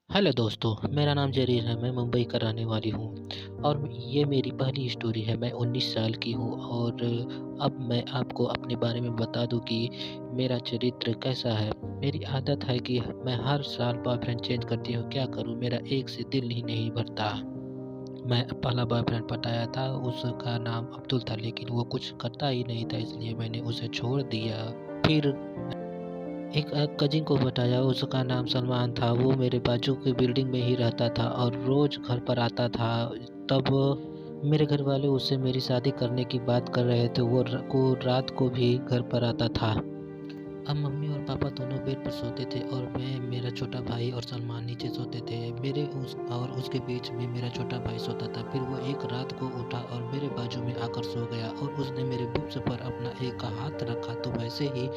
Hello दोस्तों, मेरा नाम जरीर है। मैं मुंबई का रहने वाली हूँ और ये मेरी पहली स्टोरी है। मैं 19 साल की हूँ और अब मैं आपको अपने बारे में बता दूँ कि मेरा चरित्र कैसा है। मेरी आदत है कि मैं हर साल बॉयफ्रेंड चेंज करती हूँ। क्या करूँ, मेरा एक से दिल ही नहीं भरता। मैं पहला बॉयफ्रेंड पटाया था, उसका नाम अब्दुल था, लेकिन वो कुछ करता ही नहीं था, इसलिए मैंने उसे छोड़ दिया। फिर एक कज़िन को बताया, उसका नाम सलमान था। वो मेरे बाजू की बिल्डिंग में ही रहता था और रोज़ घर पर आता था। तब मेरे घरवाले उससे मेरी शादी करने की बात कर रहे थे। वो रात को भी घर पर आता था। अब मम्मी और पापा दोनों बेड पर सोते थे और मेरा छोटा भाई और सलमान नीचे सोते थे। मेरे उस और उसके बीच में मेरा छोटा भाई सोता था। फिर वो एक रात को उठा और मेरे बाजू में आकर सो गया और उसने मेरे बुक्स पर अपना एक हाथ रखा, तो वैसे ही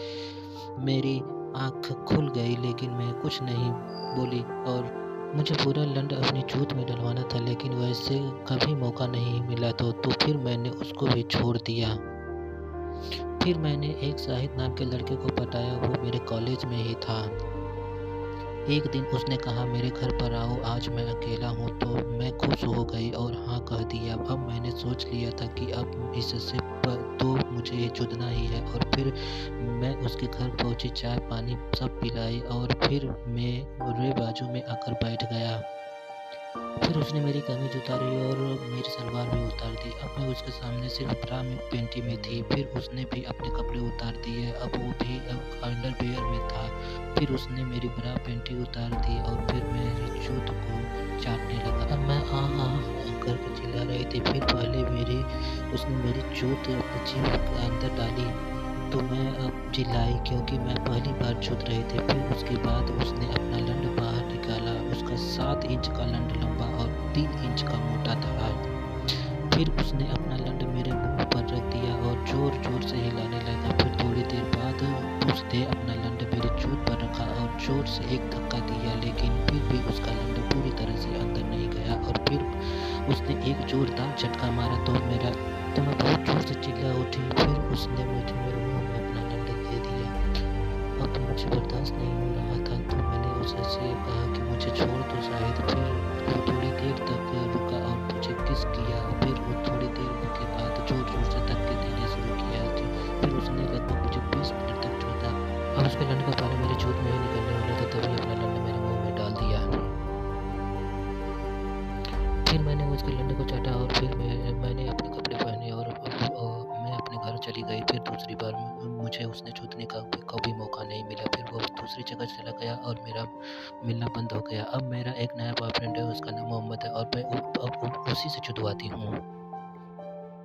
मेरी आँख खुल गई, लेकिन मैं कुछ नहीं बोली। और मुझे पूरा लंड अपनी चूत में डलवाना था, लेकिन वैसे कभी मौका नहीं मिला, तो फिर मैंने उसको भी छोड़ दिया। फिर मैंने एक शाहिद नाम के लड़के को पटाया, वो मेरे कॉलेज में ही था। एक दिन उसने कहा मेरे घर पर आओ, आज मैं अकेला हूँ, तो मैं खुश हो गई और हाँ कह दिया। अब मैंने सोच लिया था कि अब इससे तो मुझे चुदना ही है। और फिर मैं उसके घर पहुँची, चाय पानी सब पिलाई और फिर मेरे बाजू में आकर बैठ गया। फिर उसने मेरी कमीज उतारी और मेरी सलवार भी उतार दी। अब मैं उसके सामने सिर्फ ब्रा में पेंटी में थी। फिर उसने भी अपने कपड़े उतार दिए, अब वो भी अब अंडरवियर में था। फिर उसने मेरी ब्रा पेंटी उतार दी और फिर मेरी जूत को चाटने लगा। अब मैं करके चिल्ला रही थी। फिर पहले उसने मेरी जूत अपनी जीभ के अंदर डाली, तो मैं अब चिल्लाई क्योंकि मैं पहली बार जूत रही थी। फिर उसके बाद उसने अपना लंड बाहर निकाला। उसका 7 इंच का लंड लंबा और 3 इंच का मोटा था। फिर उसने अपना लंड मेरे मुंह पर रख दिया और जोर जोर से हिलाने लगा। फिर थोड़ी देर बाद उसने अपना लंड मेरी जूत पर रखा और जोर से एक धक्का दिया, लेकिन फिर भी उसका लंड पूरी तरह से अंदर नहीं गया। और फिर उसने एक जोरदार झटका मारा, तो मैं बहुत जोर से चिल्ला उठी। फिर उसने मुझे मेरे मुंह में अपना लंड दे दिया। अब मुझे बर्दाश्त नहीं हो रहा था, तो मैंने उससे कहा कि मुझे छोड़ दो शायद। फिर वो थोड़ी देर तक रुका और मुझे किस किया। फिर वो थोड़ी देर के बाद जोर जोर से धक्के देने शुरू किया। फिर उसने लगभग मुझे 20 मिनट तक चूता। अब उसके लंड का पानी मेरी जूत में ही निकलने वाला था, तभी अपना लंड मेरे मुंह में डाल दिया। फिर मैंने उसके लंड को चाटा और फिर मैंने अपने कपड़े पहने और मैं अपने घर चली गई। फिर दूसरी बार मुझे उसने छूने का कभी मौका नहीं मिला। फिर वो दूसरी जगह चला गया और मेरा मिलना बंद हो गया। अब मेरा एक नया बॉयफ्रेंड है, उसका नाम मोहम्मद है और मैं अब उसी से छुड़वाती हूँ।